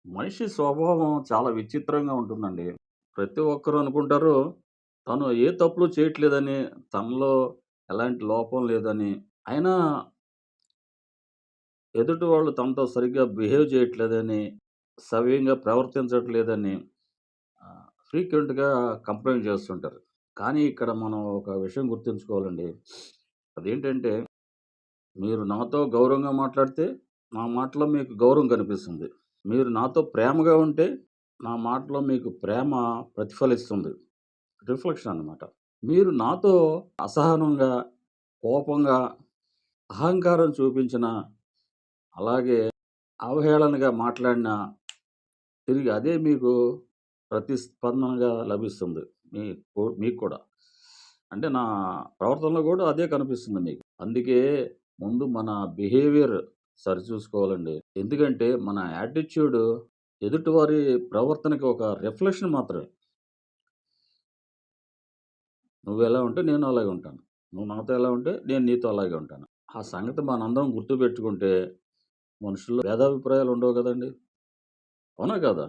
మనిషి స్వభావం చాలా విచిత్రంగా ఉంటుందండి. ప్రతి ఒక్కరు అనుకుంటారు, తను ఏ తప్పులు చేయట్లేదని, తనలో ఎలాంటి లోపం లేదని. అయినా ఎదుటి వాళ్ళు తనతో సరిగ్గా బిహేవ్ చేయట్లేదని, సవ్యంగా ప్రవర్తించట్లేదని ఫ్రీక్వెంట్‌గా కంప్లెయింట్ చేస్తుంటారు. కానీ ఇక్కడ మనం ఒక విషయం గుర్తుంచుకోవాలండి. అదేంటంటే, మీరు నాతో గౌరవంగా మాట్లాడితే, నా మాటలో మీకు గౌరవం కనిపిస్తుంది. మీరు నాతో ప్రేమగా ఉంటే, నా మాటలో మీకు ప్రేమ ప్రతిఫలిస్తుంది. రిఫ్లెక్షన్ అన్నమాట. మీరు నాతో అసహనంగా, కోపంగా, అహంకారం చూపించినా, అలాగే అవహేళనగా మాట్లాడినా, తిరిగి అదే మీకు ప్రతిస్పందనగా లభిస్తుంది. మీకు కూడా. అంటే నా ప్రవర్తనలో కూడా అదే కనిపిస్తుంది మీకు. అందుకే ముందు మన బిహేవియర్ సరిచూసుకోవాలండి. ఎందుకంటే మన యాటిట్యూడ్ ఎదుటివారి ప్రవర్తనకి ఒక రిఫ్లెక్షన్ మాత్రమే. నువ్వెలా ఉంటే నేను అలాగే ఉంటాను. నువ్వు నాతో ఎలా ఉంటే నేను నీతో అలాగే ఉంటాను. ఆ సంగతి మనందరం గుర్తుపెట్టుకుంటే మనుషుల్లో భేదాభిప్రాయాలు ఉండవు గదండీ! అవునా కాదా?